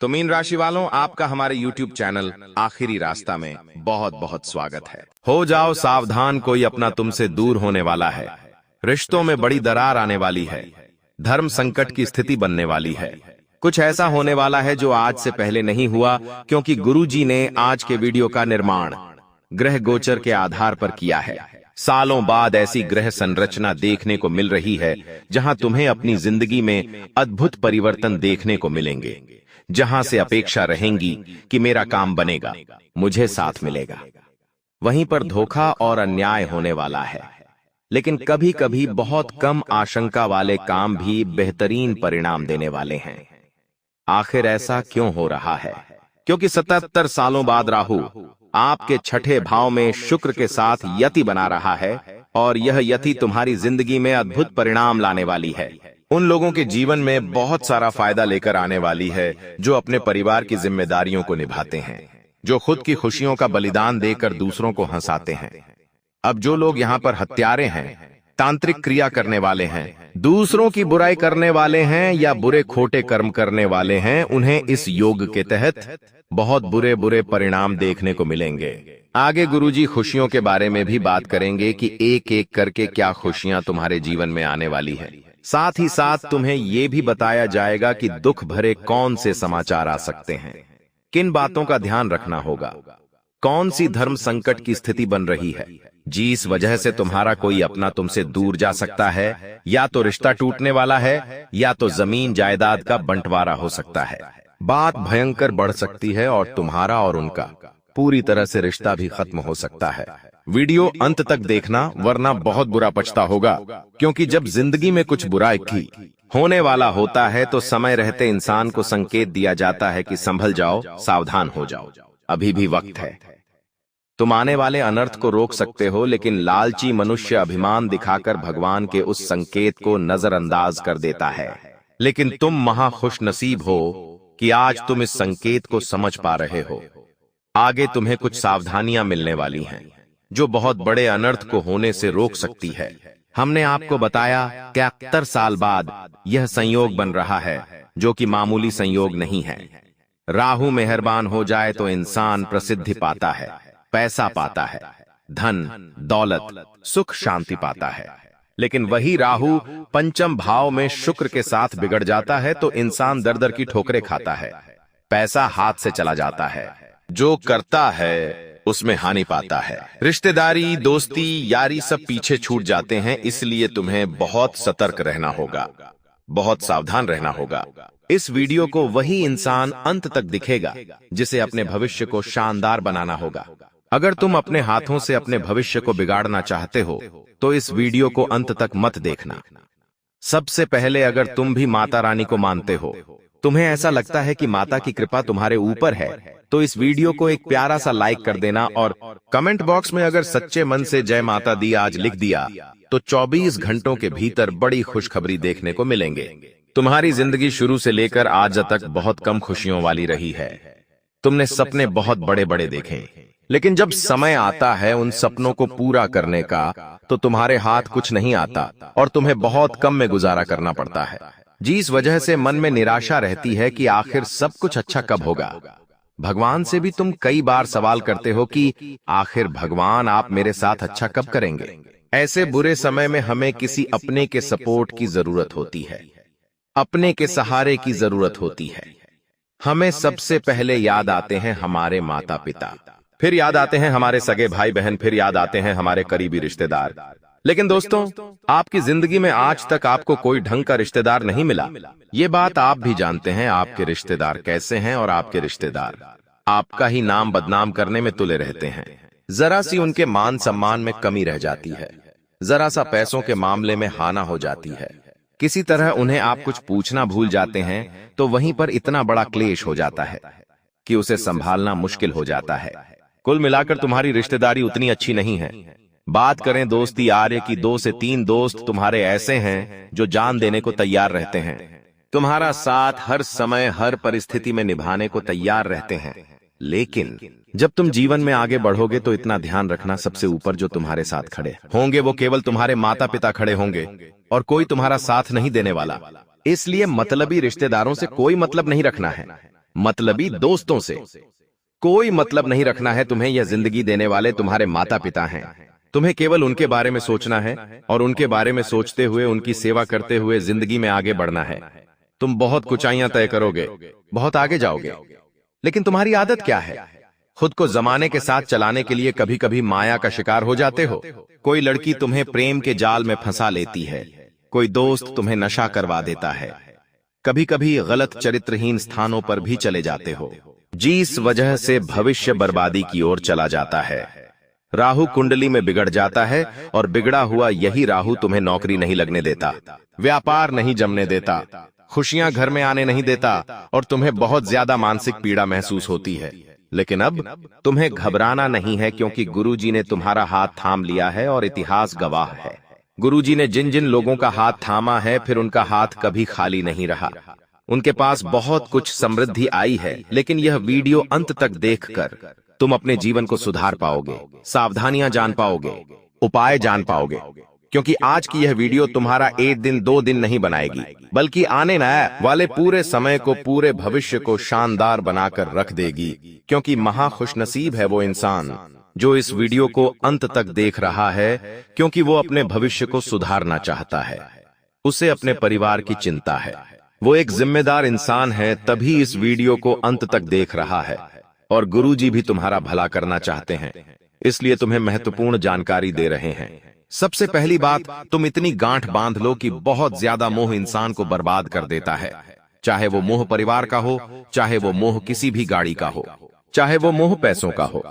तो मीन राशि वालों, आपका हमारे YouTube चैनल आखिरी रास्ता में बहुत बहुत स्वागत है। हो जाओ सावधान, कोई अपना तुमसे दूर होने वाला है। रिश्तों में बड़ी दरार आने वाली है। धर्म संकट की स्थिति बनने वाली है। कुछ ऐसा होने वाला है जो आज से पहले नहीं हुआ, क्योंकि गुरुजी ने आज के वीडियो का निर्माण ग्रह गोचर के आधार पर किया है। सालों बाद ऐसी ग्रह संरचना देखने को मिल रही है जहां तुम्हें अपनी जिंदगी में अद्भुत परिवर्तन देखने को मिलेंगे, जहां से अपेक्षा रहेंगी कि मेरा काम बनेगा, मुझे साथ मिलेगा, वहीं पर धोखा और अन्याय होने वाला है। लेकिन कभी कभी बहुत कम आशंका वाले काम भी बेहतरीन परिणाम देने वाले हैं। आखिर ऐसा क्यों हो रहा है? क्योंकि 77 सालों बाद राहु आपके छठे भाव में शुक्र के साथ यति बना रहा है, और यह यति तुम्हारी जिंदगी में अद्भुत परिणाम लाने वाली है। उन लोगों के जीवन में बहुत सारा फायदा लेकर आने वाली है जो अपने परिवार की जिम्मेदारियों को निभाते हैं, जो खुद की खुशियों का बलिदान देकर दूसरों को हंसाते हैं। अब जो लोग यहाँ पर हत्यारे हैं, तांत्रिक क्रिया करने वाले हैं, दूसरों की बुराई करने वाले हैं या बुरे खोटे कर्म करने वाले हैं, उन्हें इस योग के तहत बहुत बुरे बुरे परिणाम देखने को मिलेंगे। आगे गुरुजी खुशियों के बारे में भी बात करेंगे कि एक एक करके क्या खुशियां तुम्हारे जीवन में आने वाली है। साथ ही साथ तुम्हें ये भी बताया जाएगा कि दुख भरे कौन से समाचार आ सकते हैं, किन बातों का ध्यान रखना होगा, कौन सी धर्म संकट की स्थिति बन रही है जिस वजह से तुम्हारा कोई अपना तुमसे दूर जा सकता है, या तो रिश्ता टूटने वाला है या तो जमीन जायदाद का बंटवारा हो सकता है। बात भयंकर बढ़ सकती है और तुम्हारा और उनका पूरी तरह से रिश्ता भी खत्म हो सकता है। वीडियो अंत तक देखना, वरना बहुत बुरा पछता होगा, क्योंकि जब जिंदगी में कुछ बुरा ही होने वाला होता है तो समय रहते इंसान को संकेत दिया जाता है कि संभल जाओ, सावधान हो जाओ, अभी भी वक्त है। तुम आने वाले अनर्थ को रोक सकते हो, लेकिन लालची मनुष्य अभिमान दिखाकर भगवान के उस संकेत को नजरअंदाज कर देता है। लेकिन तुम महा खुश नसीब हो कि आज तुम इस संकेत को समझ पा रहे हो। आगे तुम्हें कुछ सावधानियां मिलने वाली हैं जो बहुत बड़े अनर्थ को होने से रोक सकती है। हमने आपको बताया कि 71 साल बाद यह संयोग बन रहा है, जो कि मामूली संयोग नहीं है। राहु मेहरबान हो जाए तो इंसान प्रसिद्धि पाता है, पैसा पाता है, धन दौलत सुख शांति पाता है। लेकिन वही राहु पंचम भाव में शुक्र के साथ बिगड़ जाता है तो इंसान दर दर की ठोकरें खाता है, पैसा हाथ से चला जाता है, जो करता है उसमें हानि पाता है, रिश्तेदारी दोस्ती यारी सब पीछे छूट जाते हैं। इसलिए तुम्हें बहुत सतर्क रहना होगा, बहुत सावधान रहना होगा। इस वीडियो को वही इंसान अंत तक दिखेगा जिसे अपने भविष्य को शानदार बनाना होगा। अगर तुम अपने हाथों से अपने भविष्य को बिगाड़ना चाहते हो तो इस वीडियो को अंत तक मत देखना। सबसे पहले, अगर तुम भी माता रानी को मानते हो, तुम्हें ऐसा लगता है कि माता की कृपा तुम्हारे ऊपर है, तो इस वीडियो को एक प्यारा सा लाइक कर देना, और कमेंट बॉक्स में अगर सच्चे मन से जय माता दी आज लिख दिया तो 24 घंटों के भीतर बड़ी खुशखबरी देखने को मिलेंगे। तुम्हारी जिंदगी शुरू से लेकर आज तक बहुत कम खुशियों वाली रही है। तुमने सपने बहुत बड़े बड़े देखे, लेकिन जब समय आता है उन सपनों को पूरा करने का तो तुम्हारे हाथ कुछ नहीं आता और तुम्हें बहुत कम में गुजारा करना पड़ता है, जिस वजह से मन में निराशा रहती है कि आखिर सब कुछ अच्छा कब होगा। भगवान से भी तुम कई बार सवाल करते हो कि आखिर भगवान आप मेरे साथ अच्छा कब करेंगे। ऐसे बुरे समय में हमें किसी अपने के सपोर्ट की जरूरत होती है, अपने के सहारे की जरूरत होती है। हमें सबसे पहले याद आते हैं हमारे माता पिता, फिर याद आते हैं हमारे सगे भाई बहन, फिर याद आते हैं हमारे करीबी रिश्तेदार। लेकिन दोस्तों, आपकी जिंदगी में आज तक आपको कोई ढंग का रिश्तेदार नहीं मिला। ये बात आप भी जानते हैं आपके रिश्तेदार कैसे हैं, और आपके रिश्तेदार आपका ही नाम बदनाम करने में तुले रहते हैं। जरा सी उनके मान सम्मान में कमी रह जाती है, जरा सा पैसों के मामले में हाना हो जाती है, किसी तरह उन्हें आप कुछ पूछना भूल जाते हैं तो वहीं पर इतना बड़ा क्लेश हो जाता है कि उसे संभालना मुश्किल हो जाता है। कुल मिलाकर तुम्हारी रिश्तेदारी उतनी अच्छी नहीं है। बात करें दोस्ती यार की, 2 से 3 दोस्त तुम्हारे ऐसे हैं जो जान देने को तैयार रहते हैं, तुम्हारा साथ हर समय हर परिस्थिति में निभाने को तैयार रहते हैं। लेकिन जब तुम जीवन में आगे बढ़ोगे तो इतना ध्यान रखना, सबसे ऊपर जो तुम्हारे साथ खड़े होंगे वो केवल तुम्हारे माता पिता खड़े होंगे और कोई तुम्हारा साथ नहीं देने वाला। इसलिए मतलबी रिश्तेदारों से कोई मतलब नहीं रखना है। मतलबी दोस्तों से। कोई मतलब नहीं रखना है तुम्हें। यह जिंदगी देने वाले तुम्हारे माता पिता हैं। तुम्हें केवल उनके बारे में सोचना है और उनके बारे में सोचते हुए, उनकी सेवा करते हुए जिंदगी में आगे बढ़ना है। तुम बहुत ऊंचाइयां तय करोगे, बहुत आगे जाओगे। लेकिन तुम्हारी आदत क्या है? खुद को जमाने के साथ चलाने के लिए कभी कभी माया का शिकार हो जाते हो। कोई लड़की तुम्हें प्रेम के जाल में फंसा लेती है, कोई दोस्त तुम्हें नशा करवा देता है, कभी कभी गलत चरित्रहीन स्थानों पर भी चले जाते हो, जिस वजह से भविष्य बर्बादी की ओर चला जाता है। राहु कुंडली में बिगड़ जाता है और बिगड़ा हुआ यही राहु तुम्हें नौकरी नहीं लगने देता, व्यापार नहीं जमने देता, खुशियां घर में आने नहीं देता और तुम्हें बहुत ज्यादा मानसिक पीड़ा महसूस होती है। लेकिन अब तुम्हें घबराना नहीं है, क्योंकि गुरुजी ने तुम्हारा हाथ थाम लिया है और इतिहास गवाह है। गुरुजी ने जिन जिन लोगों का हाथ थामा है, फिर उनका हाथ कभी खाली नहीं रहा। उनके पास बहुत कुछ समृद्धि आई है। लेकिन यह वीडियो अंत तक देखकर तुम अपने जीवन को सुधार पाओगे, सावधानियां जान पाओगे, उपाय जान पाओगे। क्योंकि आज की यह वीडियो तुम्हारा 1 दिन 2 दिन नहीं बनाएगी, बल्कि आने वाले पूरे समय को, पूरे भविष्य को शानदार बनाकर रख देगी। क्योंकि महा खुशनसीब है वो इंसान जो इस वीडियो को अंत तक देख रहा है, क्योंकि वो अपने भविष्य को सुधारना चाहता है। उसे अपने परिवार की चिंता है। वो एक जिम्मेदार इंसान है, तभी इस वीडियो को अंत तक देख रहा है। और गुरुजी भी तुम्हारा भला करना चाहते हैं, इसलिए तुम्हें महत्वपूर्ण जानकारी दे रहे हैं। सबसे पहली बात, तुम इतनी गांठ बांध लो कि बहुत ज्यादा मोह इंसान को बर्बाद कर देता है। चाहे वो मोह परिवार का हो, चाहे वो मोह किसी भी गाड़ी का हो, चाहे वो मोह पैसों का हो।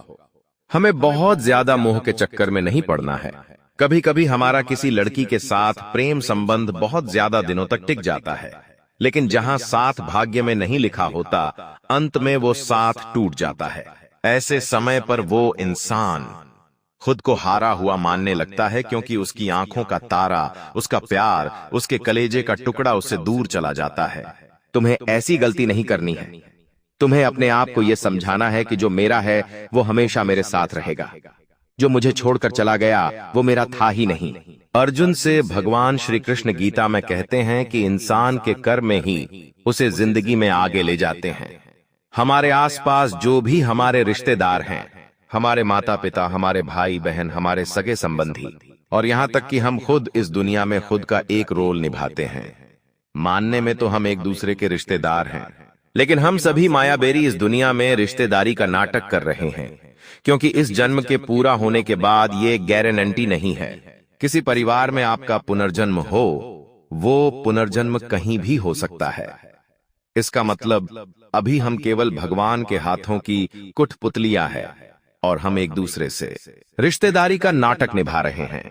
हमें बहुत ज्यादा मोह के चक्कर में नहीं पड़ना है। कभी कभी हमारा किसी लड़की के साथ प्रेम संबंध बहुत ज्यादा दिनों तक टिक जाता है, लेकिन जहां साथ भाग्य में नहीं लिखा होता, अंत में वो साथ टूट जाता है। ऐसे समय पर वो इंसान खुद को हारा हुआ मानने लगता है, क्योंकि उसकी आंखों का तारा, उसका प्यार, उसके कलेजे का टुकड़ा उससे दूर चला जाता है। तुम्हें ऐसी गलती नहीं करनी है। तुम्हें अपने आप को यह समझाना है कि जो मेरा है वो हमेशा मेरे साथ रहेगा। जो मुझे छोड़कर चला गया वो मेरा था ही नहीं। अर्जुन से भगवान श्री कृष्ण गीता में कहते हैं कि इंसान के कर्म ही उसे जिंदगी में आगे ले जाते हैं। हमारे आसपास जो भी हमारे रिश्तेदार हैं, हमारे माता पिता, हमारे भाई बहन, हमारे सगे संबंधी, और यहां तक कि हम खुद इस दुनिया में खुद का एक रोल निभाते हैं। मानने में तो हम एक दूसरे के रिश्तेदार हैं, लेकिन हम सभी मायाबेरी इस दुनिया में रिश्तेदारी का नाटक कर रहे हैं। क्योंकि इस जन्म के पूरा होने के बाद ये गारंटी नहीं है किसी परिवार में आपका पुनर्जन्म हो। वो पुनर्जन्म कहीं भी हो सकता है। इसका मतलब अभी हम केवल भगवान के हाथों की कुठपुतलियां हैं और हम एक दूसरे से रिश्तेदारी का नाटक निभा रहे हैं।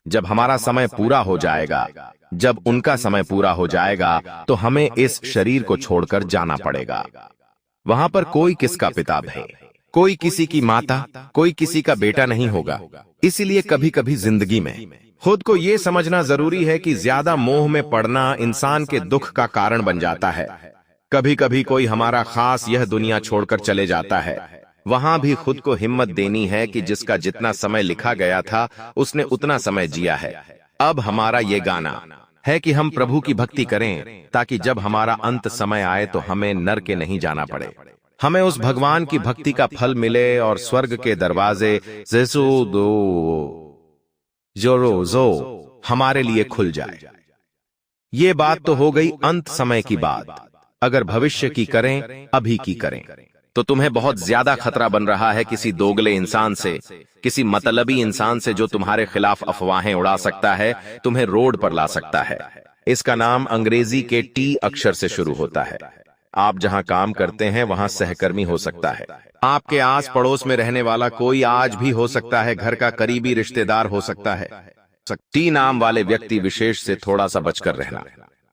जब हमारा समय पूरा हो जाएगा, जब उनका समय पूरा हो जाएगा, तो हमें इस शरीर को छोड़कर जाना पड़ेगा। वहां पर कोई किसका पिता है, कोई किसी की माता, कोई किसी का बेटा नहीं होगा। इसीलिए कभी कभी जिंदगी में खुद को यह समझना जरूरी है कि ज्यादा मोह में पड़ना इंसान के दुख का कारण बन जाता है। कभी कभी कोई हमारा खास यह दुनिया छोड़कर चले जाता है। वहां भी खुद को हिम्मत देनी है कि जिसका जितना समय लिखा गया था उसने उतना समय जिया है। अब हमारा ये गाना है कि हम प्रभु की भक्ति करें, ताकि जब हमारा अंत समय आए तो हमें नर के नहीं जाना पड़े। हमें उस भगवान की भक्ति का फल मिले और स्वर्ग के दरवाजे जो हमारे लिए खुल जाए। ये बात तो हो गई अंत समय की बात। अगर भविष्य की करें, अभी की करें, तो तुम्हें बहुत ज्यादा खतरा बन रहा है किसी दोगले इंसान से, किसी मतलबी इंसान से जो तुम्हारे खिलाफ अफवाहें उड़ा सकता है, तुम्हें रोड पर ला सकता है। इसका नाम अंग्रेजी के टी अक्षर से शुरू होता है। आप जहां काम करते हैं वहां सहकर्मी हो सकता है, आपके आस पड़ोस में रहने वाला कोई आज भी हो सकता है, घर का करीबी रिश्तेदार हो सकता है। टी नाम वाले व्यक्ति विशेष से थोड़ा सा बचकर रहना।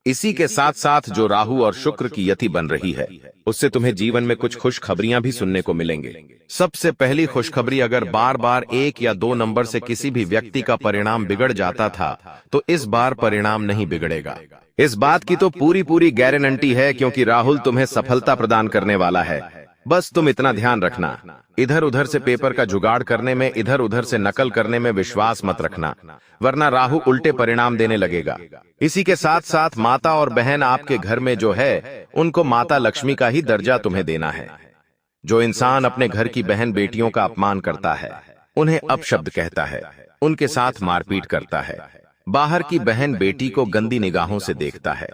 इसी के साथ साथ जो राहु और शुक्र की यति बन रही है, उससे तुम्हें जीवन में कुछ खुशखबरियां भी सुनने को मिलेंगे। सबसे पहली खुशखबरी, अगर बार बार 1 या 2 नंबर से किसी भी व्यक्ति का परिणाम बिगड़ जाता था, तो इस बार परिणाम नहीं बिगड़ेगा। इस बात की तो पूरी गारंटी है, क्योंकि राहुल तुम्हें सफलता प्रदान करने वाला है। बस तुम इतना ध्यान रखना, इधर उधर से पेपर का जुगाड़ करने में, इधर उधर से नकल करने में विश्वास मत रखना, वरना राहु उल्टे परिणाम देने लगेगा। इसी के साथ साथ माता और बहन आपके घर में जो है, उनको माता लक्ष्मी का ही दर्जा तुम्हें देना है। जो इंसान अपने घर की बहन बेटियों का अपमान करता है, उन्हें अपशब्द कहता है, उनके साथ मारपीट करता है, बाहर की बहन बेटी को गंदी निगाहों से देखता है,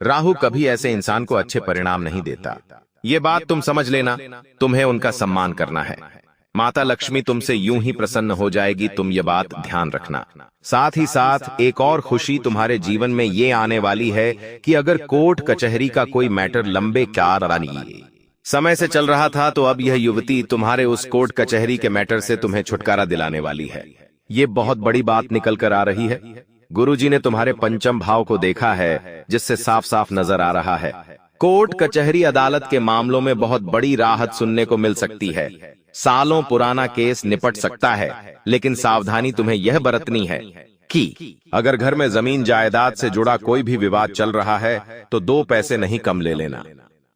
राहु कभी ऐसे इंसान को अच्छे परिणाम नहीं देता। ये बात तुम समझ लेना, तुम्हें उनका सम्मान करना है। माता लक्ष्मी तुमसे यूं ही प्रसन्न हो जाएगी, तुम ये बात ध्यान रखना। साथ ही साथ एक और खुशी तुम्हारे जीवन में ये आने वाली है कि अगर कोर्ट कचहरी का कोई मैटर लंबे समय से चल रहा था, तो अब यह युवती तुम्हारे उस कोर्ट कचहरी के मैटर से तुम्हें छुटकारा दिलाने वाली है। ये बहुत बड़ी बात निकल कर आ रही है। गुरुजी ने तुम्हारे पंचम भाव को देखा है, जिससे साफ साफ नजर आ रहा है कोर्ट कचहरी अदालत के मामलों में बहुत बड़ी राहत सुनने को मिल सकती है। सालों पुराना केस निपट सकता है, लेकिन सावधानी तुम्हें यह बरतनी है कि अगर घर में जमीन जायदाद से जुड़ा कोई भी विवाद चल रहा है, तो 2 पैसे नहीं कम ले लेना।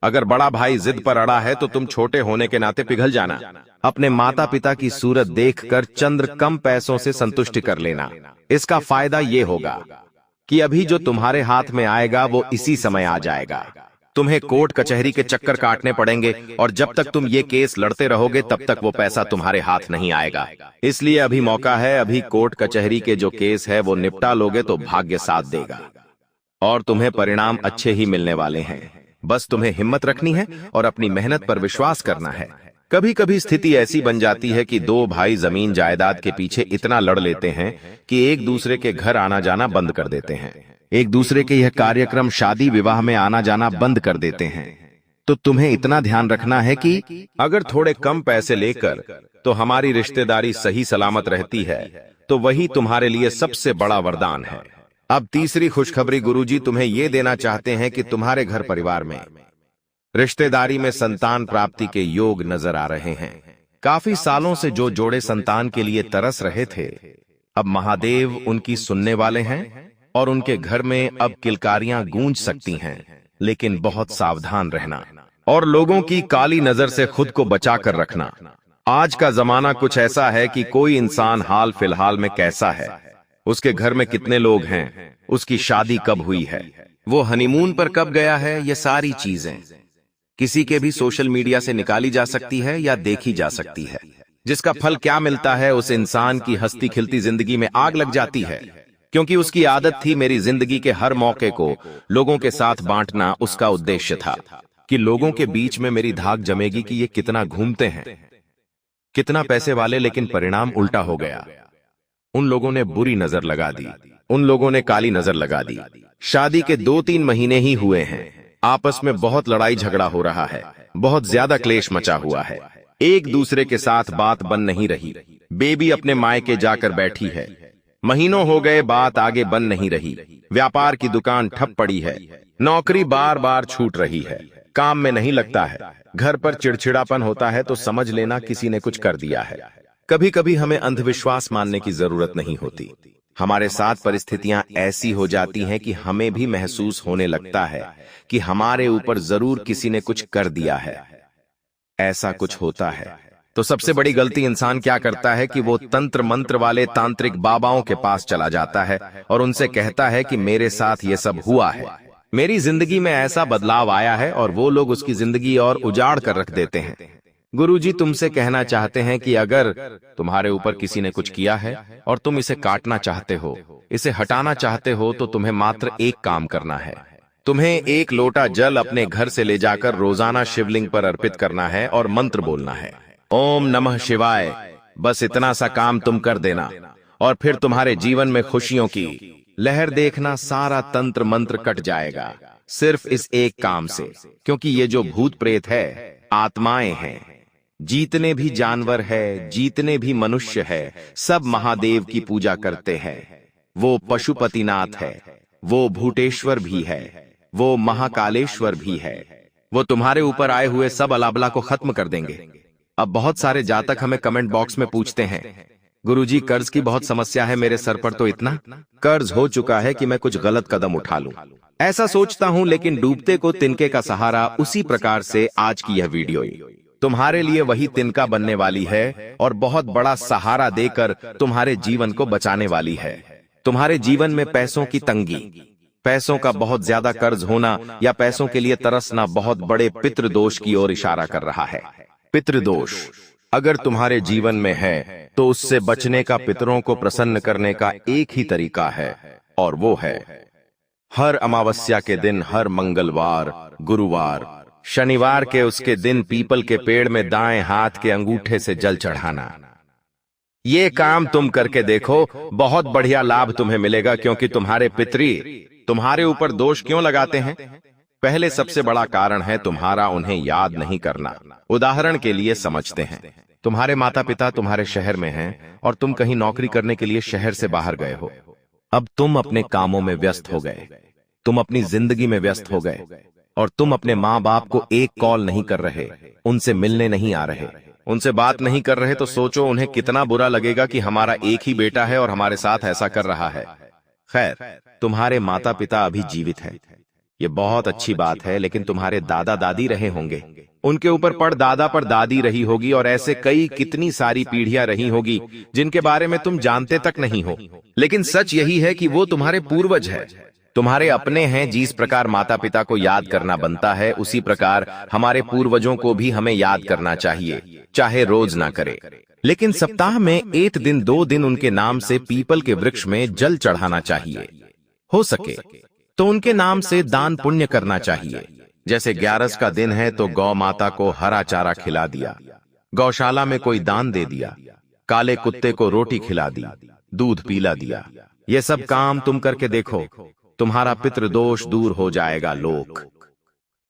अगर बड़ा भाई जिद पर अड़ा है, तो तुम छोटे होने के नाते पिघल जाना। अपने माता पिता की सूरत देखकर चंद्र कम पैसों से संतुष्टि कर लेना। इसका फायदा ये होगा कि अभी जो तुम्हारे हाथ में आएगा वो इसी समय आ जाएगा। तुम्हें कोर्ट कचहरी के चक्कर काटने पड़ेंगे, और जब तक तुम ये केस लड़ते रहोगे तब तक वो पैसा तुम्हारे हाथ नहीं आएगा। इसलिए अभी मौका है, अभी कोर्ट कचहरी के जो केस है वो निपटा लोगे तो भाग्य साथ देगा और तुम्हें परिणाम अच्छे ही मिलने वाले हैं। बस तुम्हें हिम्मत रखनी है और अपनी मेहनत पर विश्वास करना है। कभी कभी स्थिति ऐसी बन जाती है कि 2 भाई जमीन जायदाद के पीछे इतना लड़ लेते हैं कि एक दूसरे के घर आना जाना बंद कर देते हैं, एक दूसरे के यह कार्यक्रम शादी विवाह में आना जाना बंद कर देते हैं। तो तुम्हें इतना ध्यान रखना है कि अगर थोड़े कम पैसे लेकर तो हमारी रिश्तेदारी सही सलामत रहती है, तो वही तुम्हारे लिए सबसे बड़ा वरदान है। अब तीसरी खुशखबरी गुरुजी तुम्हें यह देना चाहते हैं कि तुम्हारे घर परिवार में रिश्तेदारी में संतान प्राप्ति के योग नजर आ रहे हैं। काफी सालों से जो जोड़े संतान के लिए तरस रहे थे, अब महादेव उनकी सुनने वाले हैं और उनके घर में अब किलकारियां गूंज सकती हैं। लेकिन बहुत सावधान रहना और लोगों की काली नजर से खुद को बचा कर रखना। आज का जमाना कुछ ऐसा है कि कोई इंसान हाल फिलहाल में कैसा है, उसके घर में कितने लोग हैं, उसकी शादी कब हुई है, वो हनीमून पर कब गया है, ये सारी चीजें किसी के भी सोशल मीडिया से निकाली जा सकती है या देखी जा सकती है, जिसका फल क्या मिलता है, उस इंसान की हंसती खिलती जिंदगी में आग लग जाती है। क्योंकि उसकी आदत थी मेरी जिंदगी के हर मौके को लोगों के साथ बांटना। उसका उद्देश्य था कि लोगों के बीच में मेरी धाक जमेगी कि ये कितना घूमते हैं, कितना पैसे वाले, लेकिन परिणाम उल्टा हो गया। उन लोगों ने बुरी नजर लगा दी, उन लोगों ने काली नजर लगा दी। शादी के 2-3 महीने ही हुए हैं, आपस में बहुत लड़ाई झगड़ा हो रहा है, बहुत ज्यादा क्लेश मचा हुआ है, एक दूसरे के साथ बात बन नहीं रही। बेबी अपने मायके जाकर बैठी है, महीनों हो गए, बात आगे बन नहीं रही। व्यापार की दुकान ठप पड़ी है, नौकरी बार बार छूट रही है, काम में नहीं लगता है, घर पर चिड़चिड़ापन होता है, तो समझ लेना किसी ने कुछ कर दिया है। कभी कभी हमें अंधविश्वास मानने की जरूरत नहीं होती। हमारे साथ परिस्थितियां ऐसी हो जाती हैं कि हमें भी महसूस होने लगता है कि हमारे ऊपर जरूर किसी ने कुछ कर दिया है। ऐसा कुछ होता है तो सबसे बड़ी गलती इंसान क्या करता है कि वो तंत्र मंत्र वाले तांत्रिक बाबाओं के पास चला जाता है और उनसे कहता है कि मेरे साथ ये सब हुआ है, मेरी जिंदगी में ऐसा बदलाव आया है, और वो लोग उसकी जिंदगी और उजाड़ कर रख देते हैं। गुरुजी तुमसे कहना चाहते हैं कि अगर तुम्हारे ऊपर किसी ने कुछ किया है और तुम इसे काटना चाहते हो, इसे हटाना चाहते हो, तो तुम्हें मात्र एक काम करना है। तुम्हें 1 लोटा जल अपने घर से ले जाकर रोजाना शिवलिंग पर अर्पित करना है और मंत्र बोलना है, ओम नमः शिवाय। बस इतना सा काम तुम कर देना और फिर तुम्हारे जीवन में खुशियों की लहर देखना। सारा तंत्र मंत्र कट जाएगा सिर्फ इस एक काम से। क्योंकि ये जो भूत प्रेत है, आत्माएं हैं, जितने भी जानवर है, जितने भी मनुष्य है, सब महादेव की पूजा करते हैं। वो पशुपतिनाथ है, वो भूतेश्वर भी है, वो महाकालेश्वर भी है। वो तुम्हारे ऊपर आए हुए सब अलाबला को खत्म कर देंगे। अब बहुत सारे जातक हमें कमेंट बॉक्स में पूछते हैं, गुरुजी कर्ज की बहुत समस्या है, मेरे सर पर तो इतना कर्ज हो चुका है कि मैं कुछ गलत कदम उठा लूं। ऐसा सोचता हूं, लेकिन डूबते को तिनके का सहारा। उसी प्रकार से आज की यह वीडियो तुम्हारे लिए वही तिनका बनने वाली है और बहुत बड़ा सहारा देकर तुम्हारे जीवन को बचाने वाली है। तुम्हारे जीवन में पैसों की तंगी, पैसों का बहुत ज्यादा कर्ज होना या पैसों के लिए तरसना बहुत बड़े पितृदोष की ओर इशारा कर रहा है। पितृदोष अगर तुम्हारे जीवन में है तो उससे बचने का पितरों को प्रसन्न करने का एक ही तरीका है, और वो है हर अमावस्या के दिन, हर मंगलवार, गुरुवार, शनिवार के उसके दिन पीपल के पेड़ में दाएं हाथ के अंगूठे से जल चढ़ाना। ये काम तुम करके देखो, बहुत बढ़िया लाभ तुम्हें मिलेगा, क्योंकि तुम्हारे पितरी तुम्हारे ऊपर दोष क्यों लगाते हैं? पहले सबसे बड़ा कारण है तुम्हारा उन्हें याद नहीं करना। उदाहरण के लिए समझते हैं, तुम्हारे माता पिता तुम्हारे शहर में हैं और तुम कहीं नौकरी करने के लिए शहर से बाहर गए हो। अब तुम अपने कामों में व्यस्त हो गए, तुम अपनी जिंदगी में व्यस्त हो गए और तुम अपने माँ बाप को एक कॉल नहीं कर रहे, उनसे मिलने नहीं आ रहे, उनसे बात नहीं कर रहे। तो सोचो उन्हें कितना बुरा लगेगा कि हमारा एक ही बेटा है और हमारे साथ ऐसा कर रहा है। खैर, तुम्हारे माता पिता अभी जीवित हैं, ये बहुत अच्छी बात है, लेकिन तुम्हारे दादा दादी रहे होंगे, उनके ऊपर परदादा पर दादी रही होगी और ऐसे कई कितनी सारी पीढ़ियां रही होगी जिनके बारे में तुम जानते तक नहीं हो। लेकिन सच यही है कि वो तुम्हारे पूर्वज है, तुम्हारे अपने हैं। जिस प्रकार माता पिता को याद करना बनता है, उसी प्रकार हमारे पूर्वजों को भी हमें याद करना चाहिए, चाहे रोज ना करे, लेकिन सप्ताह में एक दिन 2 दिन उनके नाम से पीपल के वृक्ष में जल चढ़ाना चाहिए। हो सके तो उनके नाम से दान पुण्य करना चाहिए। जैसे 11 का दिन है तो गौ माता को हरा चारा खिला दिया, गौशाला में कोई दान दे दिया, काले कुत्ते को रोटी खिला दी, दूध पिला दिया। ये सब काम तुम करके देखो, तुम्हारा पितृदोष दूर हो जाएगा। लोग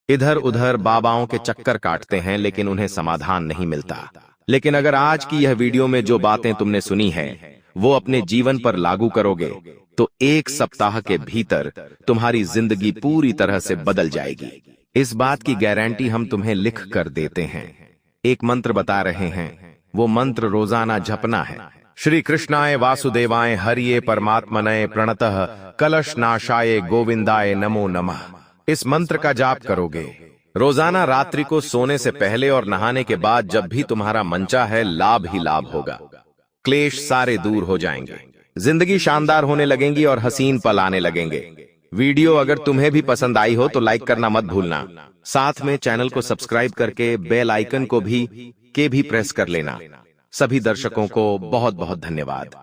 इधर उधर बाबाओं के चक्कर काटते हैं लेकिन उन्हें समाधान नहीं मिलता। लेकिन अगर आज की यह वीडियो में जो बातें तुमने सुनी हैं वो अपने जीवन पर लागू करोगे तो 1 सप्ताह के भीतर तुम्हारी जिंदगी पूरी तरह से बदल जाएगी। इस बात की गारंटी हम तुम्हें लिख कर देते हैं। एक मंत्र बता रहे हैं, वो मंत्र रोजाना जपना है। श्री कृष्णाय वासुदेवाय हरिये परमात्मने प्रणतः कलश नाशाय गोविंदाय नमो नमः। इस मंत्र का जाप करोगे रोजाना रात्रि को सोने से पहले और नहाने के बाद। जब भी तुम्हारा मन चाहे लाभ ही लाभ होगा, क्लेश सारे दूर हो जाएंगे, जिंदगी शानदार होने लगेंगी और हसीन पल आने लगेंगे। वीडियो अगर तुम्हें भी पसंद आई हो तो लाइक करना मत भूलना, साथ में चैनल को सब्सक्राइब करके बेल आइकन को भी प्रेस कर लेना। सभी दर्शकों को बहुत बहुत धन्यवाद।